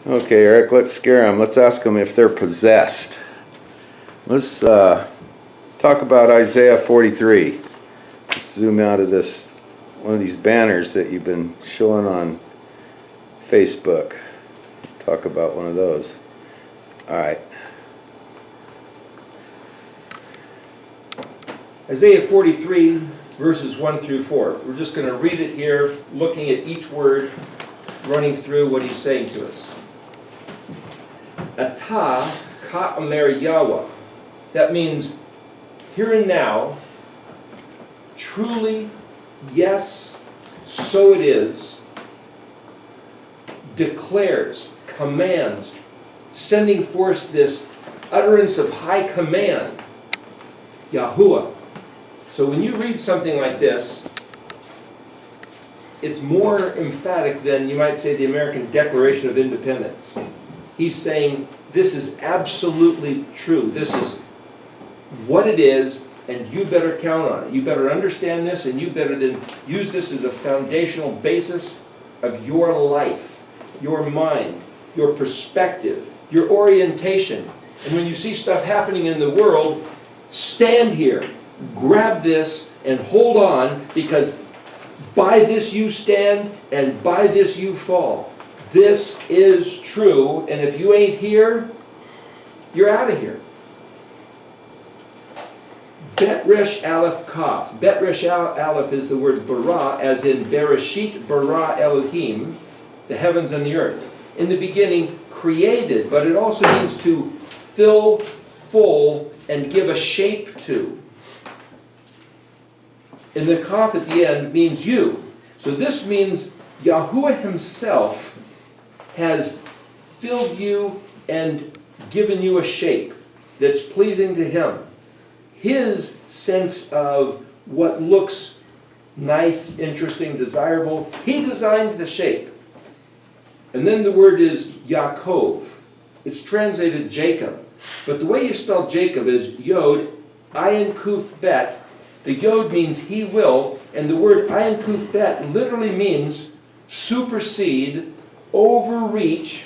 Okay, Eric, let's scare them. Let's ask them if they're possessed. Let's talk about Isaiah 43. Let's zoom out of this, one of these banners that you've been showing on Facebook. Talk about one of those. All right. Isaiah 43, verses 1 through 4. We're just going to read it here, looking at each word, running through what he's saying to us. Ata ka-amer Yahweh. That means here and now, truly, yes, so it is, declares, commands, sending forth this utterance of high command, Yahuwah. So when you read something like this, it's more emphatic than, you might say, the American Declaration of Independence. He's saying, this is absolutely true. This is what it is, and you better count on it. You better understand this, and you better then use this as a foundational basis of your life, your mind, your perspective, your orientation. And when you see stuff happening in the world, stand here, grab this, and hold on, because by this you stand, and by this you fall. This is true, and if you ain't here, you're out of here. Bet resh aleph kaf. Bet resh aleph is the word bara, as in Bereshit bara Elohim, the heavens and the earth. In the beginning, created, but it also means to fill full and give a shape to. And the kaf at the end means you. So this means Yahuwah himself has filled you and given you a shape that's pleasing to him. His sense of what looks nice, interesting, desirable, he designed the shape. And then the word is Yaakov. It's translated Jacob. But the way you spell Jacob is Yod, Ayin Kuf Bet. The Yod means he will, and the word Ayin Kuf Bet literally means supersede, overreach,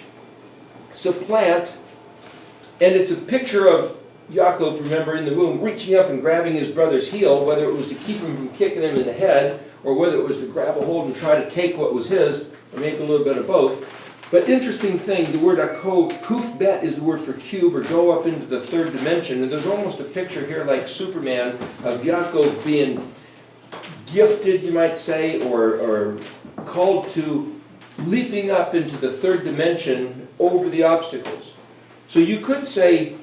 supplant, and it's a picture of Yaakov, remember, in the womb, reaching up and grabbing his brother's heel, whether it was to keep him from kicking him in the head, or whether it was to grab a hold and try to take what was his, or maybe a little bit of both. But interesting thing, the word kuf bet is the word for cube, or go up into the third dimension, and there's almost a picture here like Superman of Yaakov being gifted, you might say, or called to leaping up into the third dimension over the obstacles. So you could say,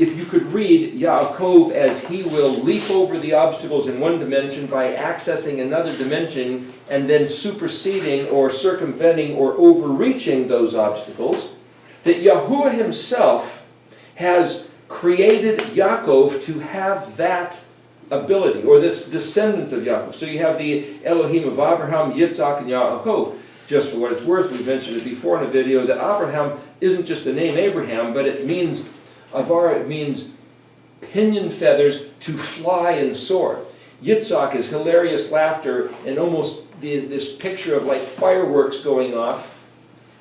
if you could read Yaakov as he will leap over the obstacles in one dimension by accessing another dimension and then superseding or circumventing or overreaching those obstacles, that Yahuwah himself has created Yaakov to have that ability, or this descendants of Yaakov. So you have the Elohim of Abraham, Yitzhak, and Yaakov. Just for what it's worth, we mentioned it before in a video, that Abraham isn't just the name Abraham, but it means Avar, it means pinion feathers, to fly and soar. Yitzhak is hilarious laughter and almost this picture of like fireworks going off,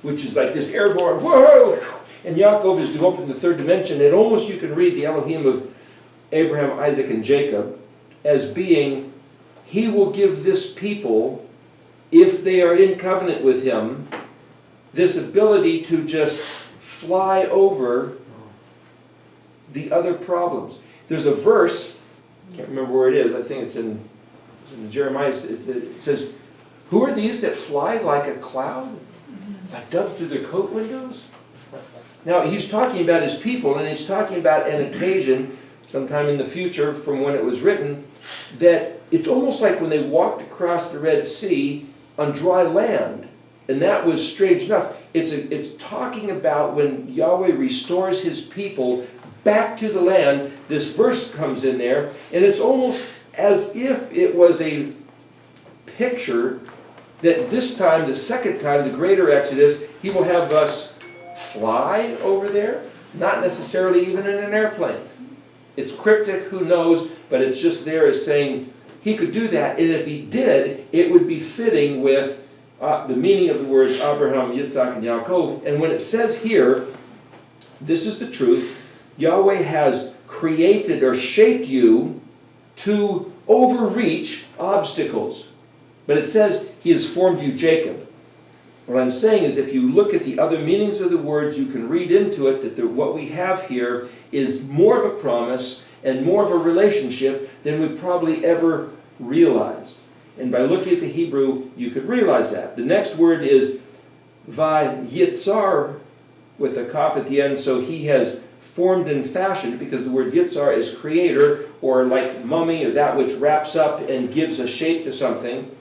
which is like this airborne, whoa! And Yaakov is to go up in the third dimension, and almost you can read the Elohim of Abraham, Isaac, and Jacob as being, he will give this people, if they are in covenant with him, this ability to just fly over the other problems. There's a verse, I can't remember where it is, I think it's in Jeremiah, it says, who are these that fly like a cloud, like doves through their coat windows? Now he's talking about his people, and he's talking about an occasion, sometime in the future from when it was written, that it's almost like when they walked across the Red Sea on dry land. And that was strange enough. It's talking about when Yahweh restores his people back to the land. This verse comes in there, and it's almost as if it was a picture that this time, the second time, the greater Exodus, he will have us fly over there, not necessarily even in an airplane. It's cryptic, who knows, but it's just there as saying he could do that, and if he did, it would be fitting with the meaning of the words Abraham, Yitzhak, and Yaakov. And when it says here, this is the truth, Yahweh has created or shaped you to overreach obstacles. But it says he has formed you, Jacob. What I'm saying is if you look at the other meanings of the words, you can read into it that what we have here is more of a promise and more of a relationship than we probably ever realized. And by looking at the Hebrew, you could realize that. The next word is va-yitzar, with a kaf at the end, so he has formed and fashioned, because the word yitzar is creator, or like mummy, or that which wraps up and gives a shape to something.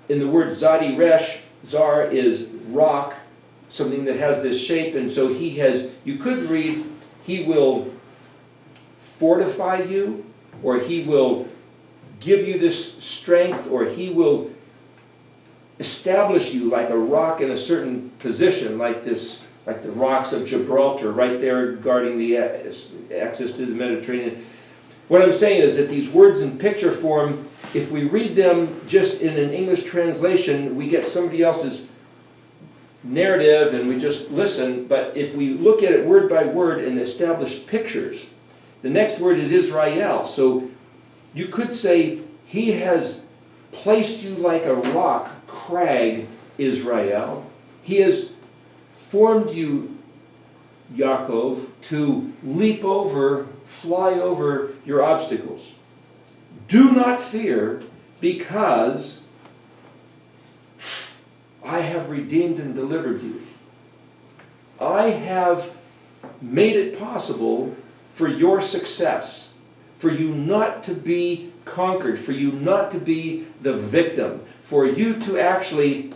In the word zadi resh, zar is rock, something that has this shape, and so he has, you could read, he will fortify you, or he will give you this strength, or he will establish you like a rock in a certain position, like this, like the rocks of Gibraltar, right there guarding the access to the Mediterranean. What I'm saying is that these words in picture form, if we read them just in an English translation, we get somebody else's narrative and we just listen. But if we look at it word by word and establish pictures, the next word is Israel. So you could say, he has placed you like a rock, crag, Israel. He has formed you, Yaakov, to leap over, fly over your obstacles. Do not fear, because I have redeemed and delivered you. I have made it possible for your success, for you not to be conquered, for you not to be the victim, for you to actually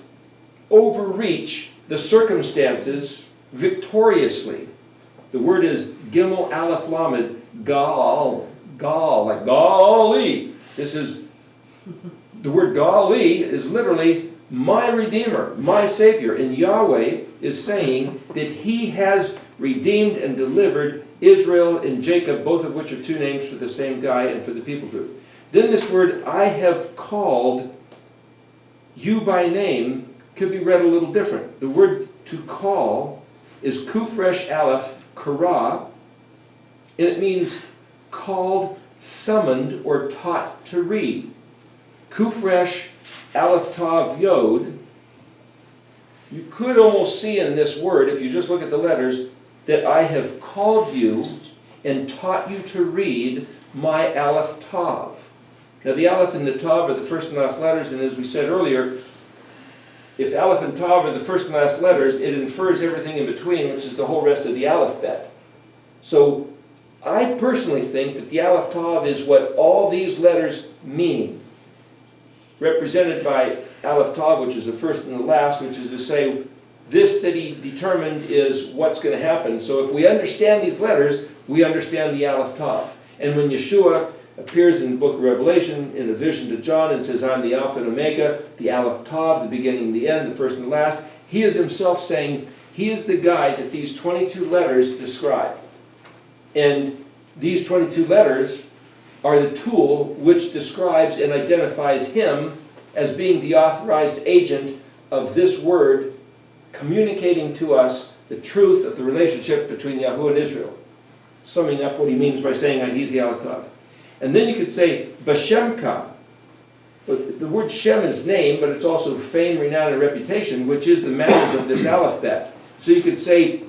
overreach the circumstances victoriously. The word is Gimel Aleph Lamed, Gal, like Gali. This is, the word Gali is literally my Redeemer, my Savior. And Yahweh is saying that he has redeemed and delivered Israel and Jacob, both of which are two names for the same guy and for the people group. Then this word, I have called you by name, could be read a little different. The word to call is kufresh aleph kara, and it means called, summoned, or taught to read. Kufresh aleph-tav yod. You could almost see in this word, if you just look at the letters, that I have called you and taught you to read my aleph-tav. Now the aleph and the tav are the first and last letters, and as we said earlier, if aleph and tav are the first and last letters, it infers everything in between, which is the whole rest of the aleph-bet. So I personally think that the aleph-tav is what all these letters mean, represented by aleph-tav, which is the first and the last, which is to say, this that he determined is what's going to happen. So if we understand these letters, we understand the aleph-tav. And when Yeshua appears in the book of Revelation in a vision to John and says, I'm the Alpha and Omega, the aleph-tav, the beginning and the end, the first and the last, he is himself saying he is the guy that these 22 letters describe. And these 22 letters are the tool which describes and identifies him as being the authorized agent of this word, communicating to us the truth of the relationship between Yahuwah and Israel. Summing up what he means by saying that he's the aleph-tav. And then you could say, Bashemka. The word Shem is name, but it's also fame, renown, and reputation, which is the manners of this aleph-bet. So you could say,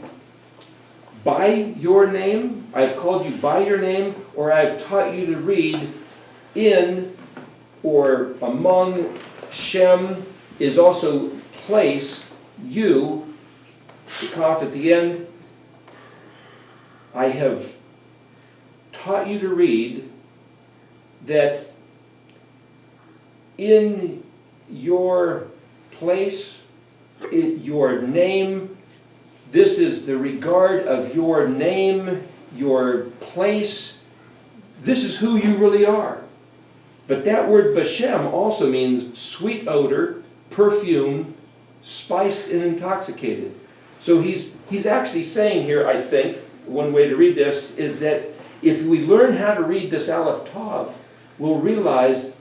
by your name, I've called you by your name, or I've taught you to read in or among. Shem is also place, you, the kaf at the end. I have taught you to read that in your place, your name, this is the regard of your name, your place. This is who you really are. But that word Bashem also means sweet odor, perfume, spiced and intoxicated. So he's actually saying here, I think, one way to read this is that if we learn how to read this aleph-tav, we'll realize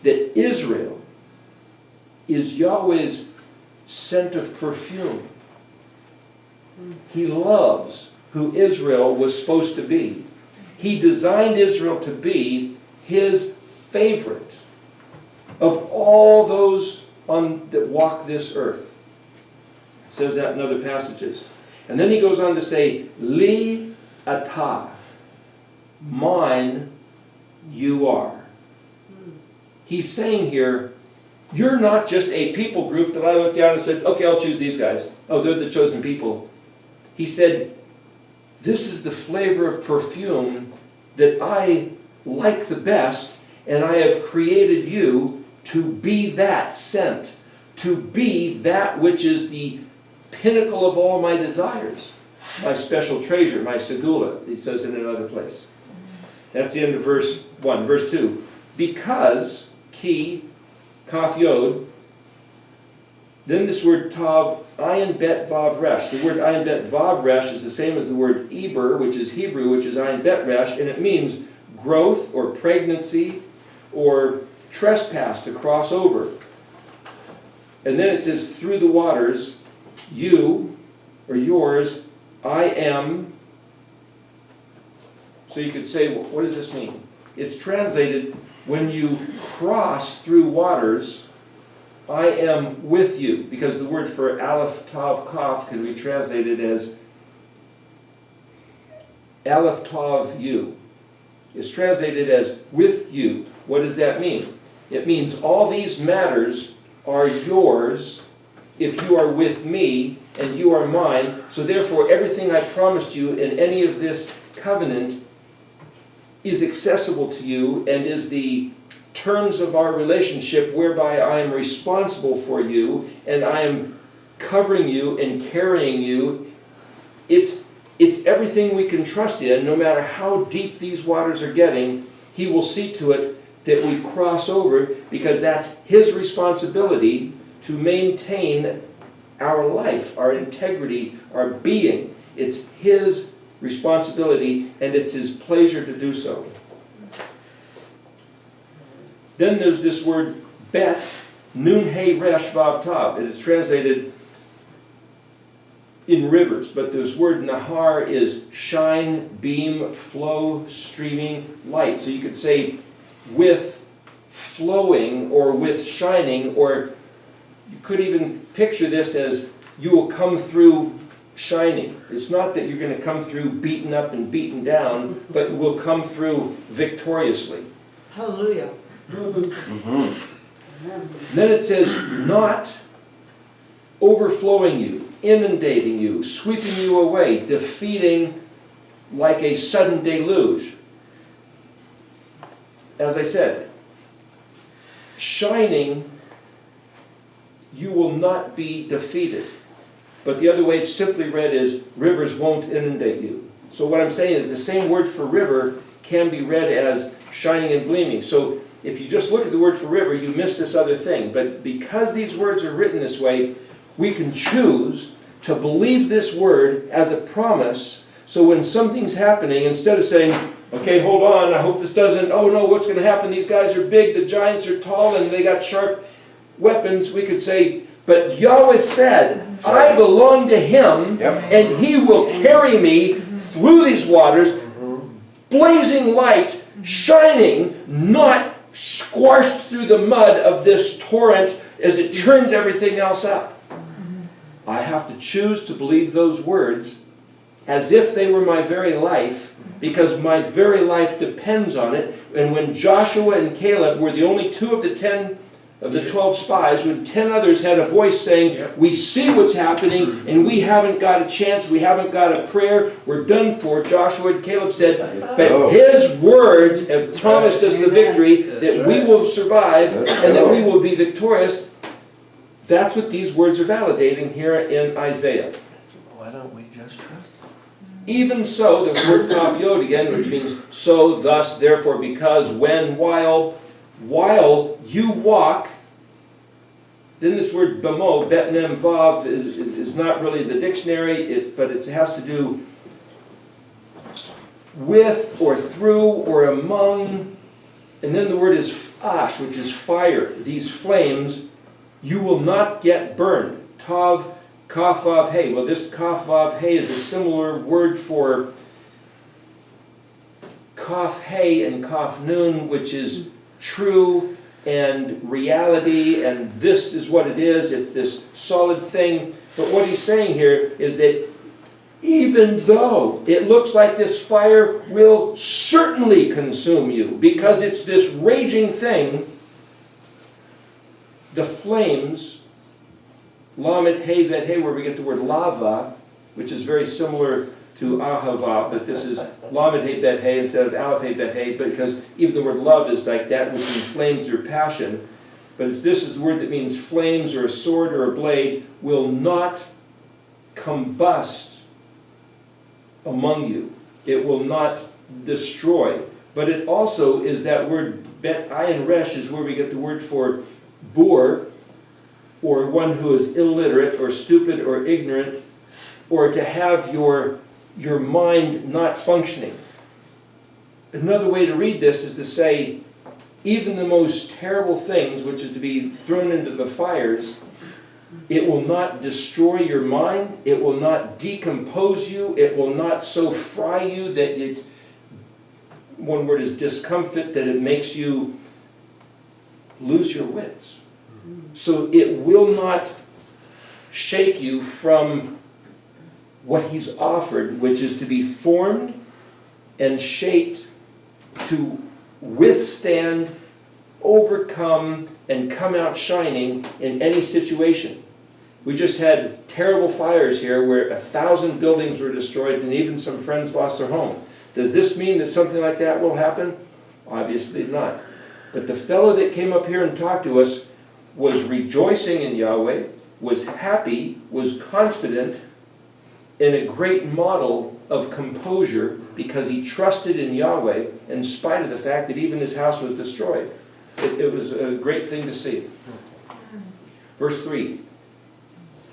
that Israel is Yahweh's scent of perfume. He loves who Israel was supposed to be. He designed Israel to be his favorite of all those that walk this earth. It says that in other passages. And then he goes on to say, Li atah, mine you are. He's saying here, you're not just a people group that I looked down and said, okay, I'll choose these guys. Oh, they're the chosen people. He said, this is the flavor of perfume that I like the best, and I have created you to be that scent, to be that which is the pinnacle of all my desires, my special treasure, my segula, he says in another place. That's the end of verse 1. Verse 2, because, ki, kaf yod, then this word tav, ayin bet vav resh. The word ayin bet vav resh is the same as the word eber, which is Hebrew, which is ayin bet resh, and it means growth or pregnancy or trespass, to cross over. And then it says, through the waters, you, or yours, I am. So you could say, well, what does this mean? It's translated, when you cross through waters, I am with you. Because the word for aleph-tav kaf can be translated as aleph-tav you. It's translated as with you. What does that mean? It means all these matters are yours if you are with me and you are mine. So therefore everything I promised you in any of this covenant is accessible to you and is the terms of our relationship whereby I am responsible for you and I am covering you and carrying you. It's everything we can trust in. No matter how deep these waters are getting, he will see to it that we cross over, because that's his responsibility to maintain our life, our integrity, our being. It's his responsibility, and it's his pleasure to do so. Then there's this word bet, nun he resh vav tav. It is translated in rivers, but this word nahar is shine, beam, flow, streaming, light. So you could say with flowing or with shining, or you could even picture this as you will come through shining. It's not that you're going to come through beaten up and beaten down, but you will come through victoriously. Hallelujah. Then it says, not overflowing you, inundating you, sweeping you away, defeating like a sudden deluge. As I said, shining, you will not be defeated. But the other way it's simply read is, rivers won't inundate you. So what I'm saying is the same word for river can be read as shining and gleaming. So if you just look at the word for river, you miss this other thing. But because these words are written this way, we can choose to believe this word as a promise. So when something's happening, instead of saying, okay, hold on, I hope this doesn't, oh no, what's going to happen? These guys are big, the giants are tall, and they got sharp weapons. We could say, but Yahweh said, I belong to him, and he will carry me through these waters, blazing light, shining, not squashed through the mud of this torrent as it churns everything else up. I have to choose to believe those words as if they were my very life, because my very life depends on it. And when Joshua and Caleb were the only two of the 12 spies, when 10 others had a voice saying, we see what's happening and we haven't got a chance, we haven't got a prayer, we're done for, Joshua and Caleb said, but his words have promised us the victory, that we will survive and that we will be victorious. That's what these words are validating here in Isaiah. Why don't we just trust? Even so, the word kaf yod again, which means so, thus, therefore, because, when, while you walk. Then this word bamo, bet mem vav, is not really the dictionary, but it has to do with or through or among. And then the word is ash, which is fire. These flames You will not get burned. Tav, kaf, vav, hey. Well, this kaf, vav, hey is a similar word for kaf, hey, and kaf, nun, which is true and reality, and this is what it is. It's this solid thing. But what he's saying here is that even though it looks like this fire will certainly consume you, because it's this raging thing, the flames, lamed hey bet hey, where we get the word lava, which is very similar to ahava, but this is lamed hey bet hey instead of aleph hey bet hey, because even the word love is like that which inflames your passion. But this is the word that means flames or a sword or a blade will not combust among you. It will not destroy. But it also is that word bet ayin resh is where we get the word for boor, or one who is illiterate or stupid or ignorant, or to have your mind not functioning. Another way to read this is to say, even the most terrible things, which is to be thrown into the fires, it will not destroy your mind, it will not decompose you, it will not so fry you that it, one word is discomfort, that it makes you lose your wits. So it will not shake you from what he's offered, which is to be formed and shaped to withstand, overcome, and come out shining in any situation. We just had terrible fires here where 1,000 buildings were destroyed and even some friends lost their home. Does this mean that something like that will happen? Obviously not. But the fellow that came up here and talked to us was rejoicing in Yahweh, was happy, was confident, in a great model of composure because he trusted in Yahweh in spite of the fact that even his house was destroyed. It was a great thing to see. Verse 3,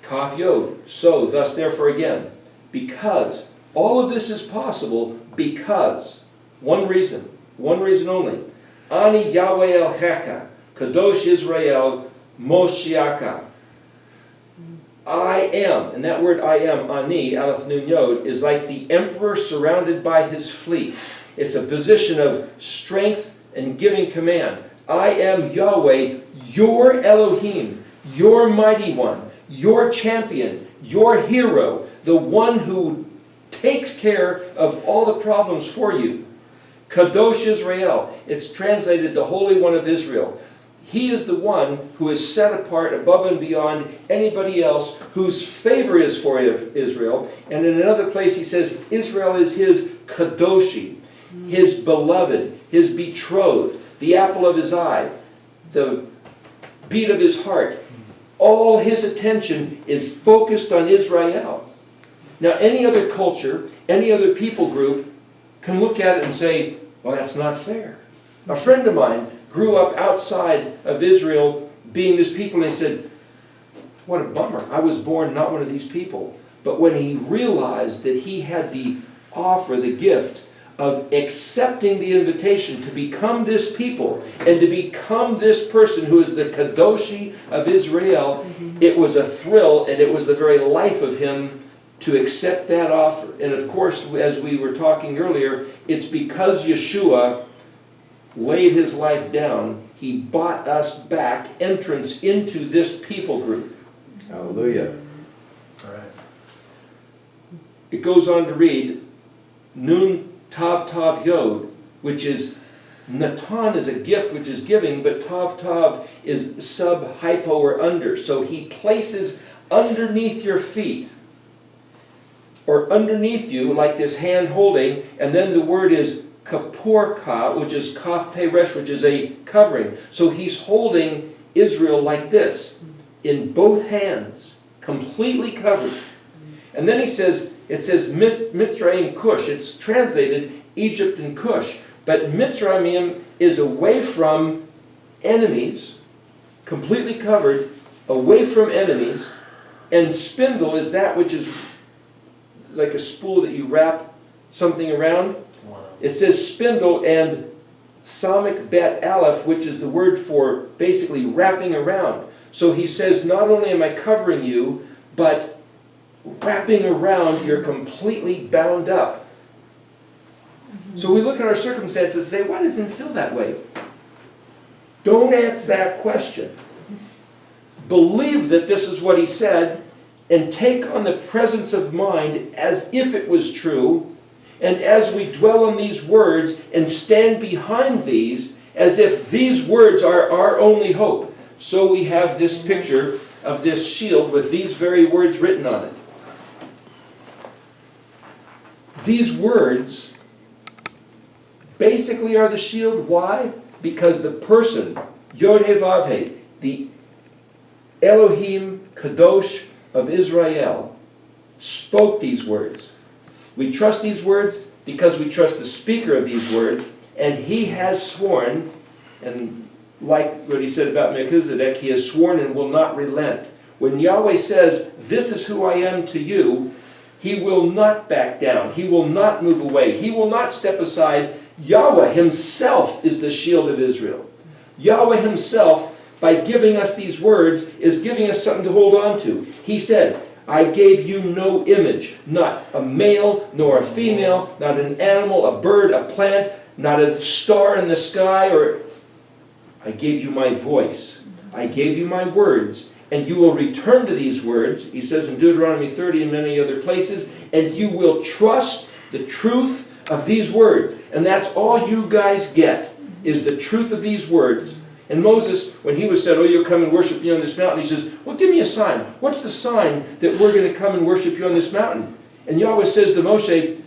Kaf Yod, so, thus, therefore, again, because, all of this is possible because, one reason only, Ani Yahweh El-Heka, Kadosh Israel, Moshiach. I am, and that word I am, Ani, Aleph Nun Yod, is like the emperor surrounded by his fleet. It's a position of strength and giving command. I am Yahweh, your Elohim, your mighty one, your champion, your hero, the one who takes care of all the problems for you. Kadosh Israel, it's translated the Holy One of Israel. He is the one who is set apart above and beyond anybody else, whose favor is for Israel. And in another place he says Israel is his kadoshi, his beloved, his betrothed, the apple of his eye, the beat of his heart. All his attention is focused on Israel. Now any other culture, any other people group can look at it and say, well, that's not fair. A friend of mine grew up outside of Israel being this people, and he said, what a bummer. I was born not one of these people. But when he realized that he had the offer, the gift of accepting the invitation to become this people and to become this person who is the Kadoshi of Israel, it was a thrill, and it was the very life of him to accept that offer. And of course, as we were talking earlier, it's because Yeshua laid his life down, he bought us back entrance into this people group. Hallelujah. All right. It goes on to read, Nun Tav Tav Yod, which is, Natan is a gift which is giving, but Tav Tav is sub, hypo, or under. So he places underneath your feet, or underneath you, like this hand holding, and then the word is Kapurka, which is Kaf Peresh, which is a covering. So he's holding Israel like this, in both hands, completely covered. And then he says, it says Mitzrayim Cush. It's translated Egypt and Cush. But Mitzrayim is away from enemies, completely covered, away from enemies. And spindle is that which is like a spool that you wrap something around. Wow. It says spindle and Samik Bet Aleph, which is the word for basically wrapping around. So he says, not only am I covering you, but wrapping around, you're completely bound up. So we look at our circumstances and say, why doesn't it feel that way? Don't answer that question. Believe that this is what he said, and take on the presence of mind as if it was true, and as we dwell on these words and stand behind these, as if these words are our only hope. So we have this picture of this shield with these very words written on it. These words basically are the shield. Why? Because the person, Yod-Heh-Vav-Heh, the Elohim Kadosh of Israel, spoke these words. We trust these words because we trust the speaker of these words, and he has sworn, and like what he said about Melchizedek, he has sworn and will not relent. When Yahweh says, this is who I am to you, he will not back down. He will not move away. He will not step aside. Yahweh himself is the shield of Israel. Yahweh himself, by giving us these words, is giving us something to hold on to. He said, I gave you no image, not a male nor a female, not an animal, a bird, a plant, not a star in the sky, or I gave you my voice. I gave you my words, and you will return to these words, he says in Deuteronomy 30 and many other places, and you will trust the truth of these words. And that's all you guys get, is the truth of these words. And Moses, when he was said, oh, you'll come and worship me on this mountain, he says, well, give me a sign. What's the sign that we're going to come and worship you on this mountain? And Yahweh says to Moshe,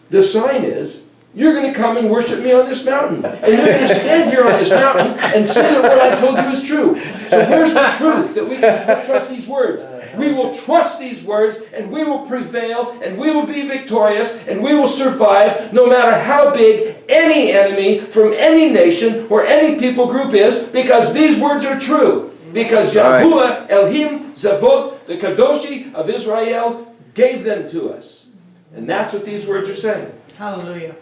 the sign is, you're going to come and worship me on this mountain. And you're going to stand here on this mountain and say that what I told you is true. So where's the truth that we can trust these words? We will trust these words, and we will prevail, and we will be victorious, and we will survive no matter how big any enemy from any nation or any people group is, because these words are true. Because Yahuwah Elohim Zavot, the Kadoshi of Israel, gave them to us. And that's what these words are saying. Hallelujah.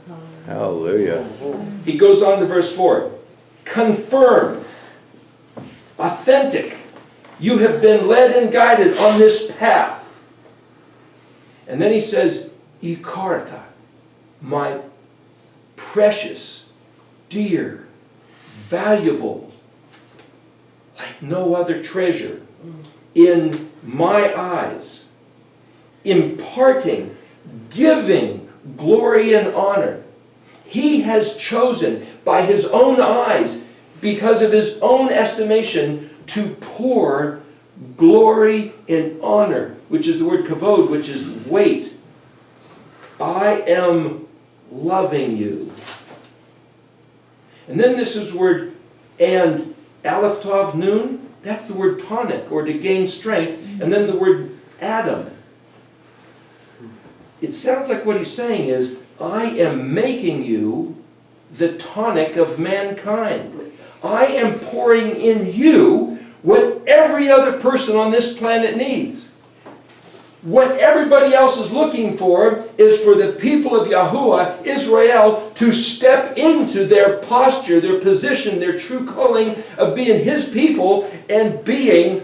Hallelujah. He goes on to verse 4. Confirm. Authentic. You have been led and guided on this path. And then he says, Ikarta, my precious, dear, valuable, like no other treasure, in my eyes, imparting, giving glory and honor. He has chosen by his own eyes, because of his own estimation, to pour glory and honor, which is the word kavod, which is weight. I am loving you. And then this is word, and aleph-tav nun, that's the word tonic, or to gain strength, and then the word Adam. It sounds like what he's saying is, I am making you the tonic of mankind. I am pouring in you what every other person on this planet needs. What everybody else is looking for is for the people of Yahuwah, Israel, to step into their posture, their position, their true calling of being his people and being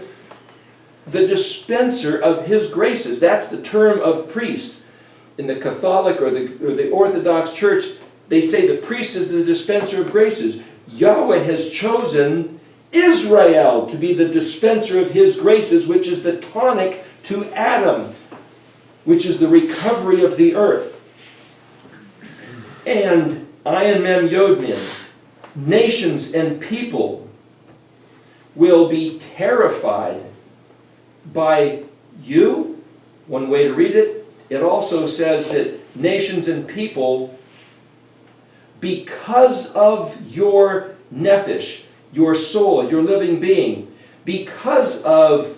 the dispenser of his graces. That's the term of priest. In the Catholic or the Orthodox Church, they say the priest is the dispenser of graces. Yahweh has chosen Israel to be the dispenser of his graces, which is the tonic to Adam, which is the recovery of the earth. And Ayin Mem Yod Mem, nations and people will be terrified by you. One way to read it. It also says that nations and people, because of your nephesh, your soul, your living being, because of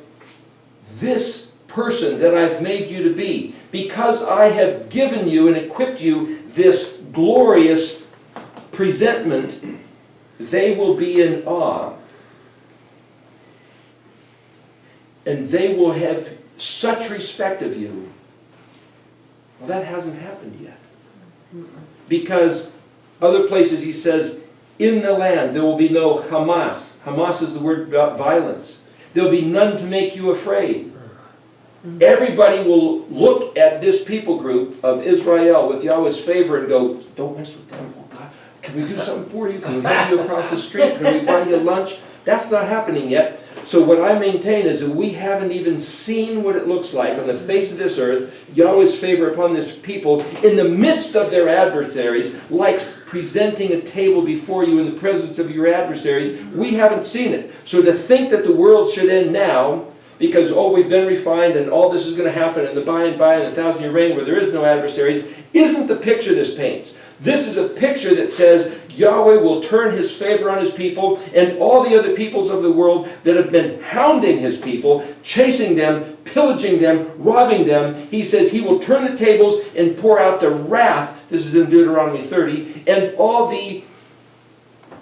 this person that I've made you to be, because I have given you and equipped you this glorious presentment, they will be in awe. And they will have such respect of you. Well, that hasn't happened yet. Because other places he says, in the land there will be no Hamas. Hamas is the word about violence. There'll be none to make you afraid. Everybody will look at this people group of Israel with Yahweh's favor and go, don't mess with them. Oh God, can we do something for you? Can we help you across the street? Can we buy you lunch? That's not happening yet. So what I maintain is that we haven't even seen what it looks like on the face of this earth, Yahweh's favor upon this people, in the midst of their adversaries, like presenting a table before you in the presence of your adversaries. We haven't seen it. So to think that the world should end now, because, oh, we've been refined and all this is going to happen in the by and by and the 1,000-year reign where there is no adversaries, isn't the picture this paints. This is a picture that says Yahweh will turn his favor on his people, and all the other peoples of the world that have been hounding his people, chasing them, pillaging them, robbing them. He says he will turn the tables and pour out the wrath. This is in Deuteronomy 30. And all the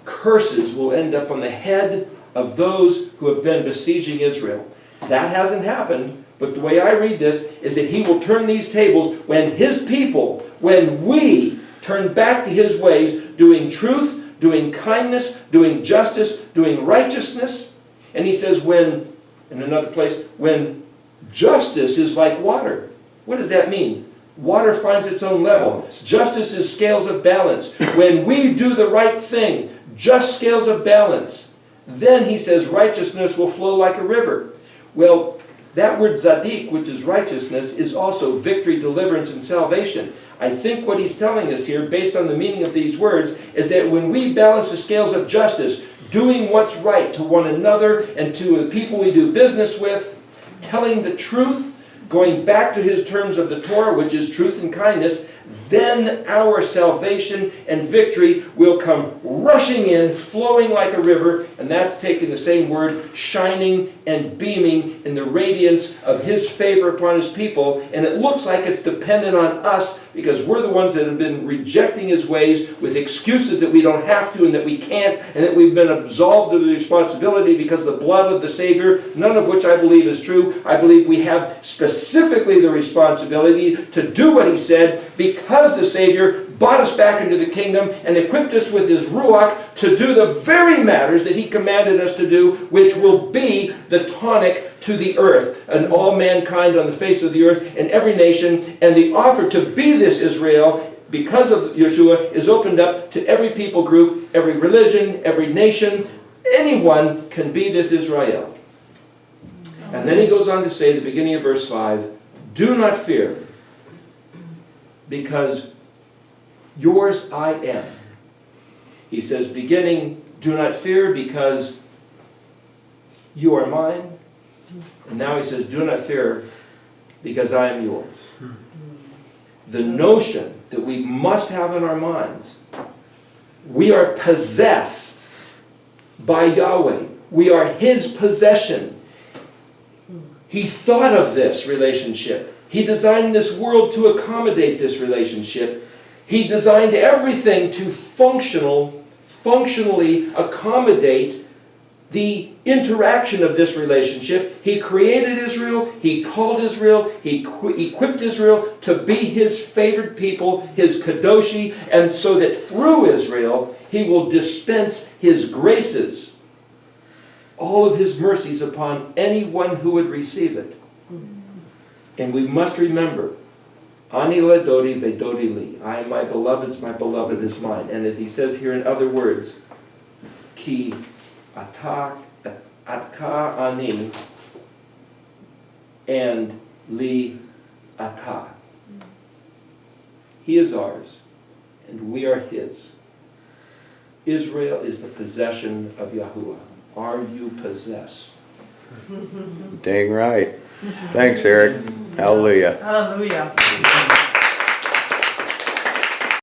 curses will end up on the head of those who have been besieging Israel. That hasn't happened, but the way I read this is that he will turn these tables when his people, when we turn back to his ways, doing truth, doing kindness, doing justice, doing righteousness. And he says when, in another place, when justice is like water. What does that mean? Water finds its own level. Justice is scales of balance. When we do the right thing, just scales of balance, then he says righteousness will flow like a river. Well, that word tzaddik, which is righteousness, is also victory, deliverance, and salvation. I think what he's telling us here, based on the meaning of these words, is that when we balance the scales of justice, doing what's right to one another and to the people we do business with, telling the truth, going back to his terms of the Torah, which is truth and kindness, then our salvation and victory will come rushing in, flowing like a river, and that's taking the same word, shining and beaming in the radiance of his favor upon his people. And it looks like it's dependent on us because we're the ones that have been rejecting his ways with excuses that we don't have to and that we can't, and that we've been absolved of the responsibility because of the blood of the Savior, none of which I believe is true. I believe we have specifically the responsibility to do what he said because the Savior brought us back into the kingdom and equipped us with his Ruach to do the very matters that he commanded us to do, which will be the tonic to the earth and all mankind on the face of the earth and every nation. And the offer to be this Israel, because of Yeshua, is opened up to every people group, every religion, every nation. Anyone can be this Israel. And then he goes on to say, at the beginning of verse 5, do not fear, because yours I am. He says, beginning, do not fear because you are mine. And now he says, do not fear because I am yours. The notion that we must have in our minds, we are possessed by Yahweh. We are his possession. He thought of this relationship. He designed this world to accommodate this relationship. He designed everything to functionally accommodate the interaction of this relationship. He created Israel. He called Israel. He equipped Israel to be his favored people, his kadoshi, and so that through Israel, he will dispense his graces, all of his mercies upon anyone who would receive it. And we must remember, Ani ledodi vedodi li. I am my beloved's, my beloved is mine. And as he says here in other words, ki atka ani and li ata. He is ours, and we are his. Israel is the possession of Yahuwah. Are you possessed? Dang right. Thanks, Eric. Hallelujah. Hallelujah.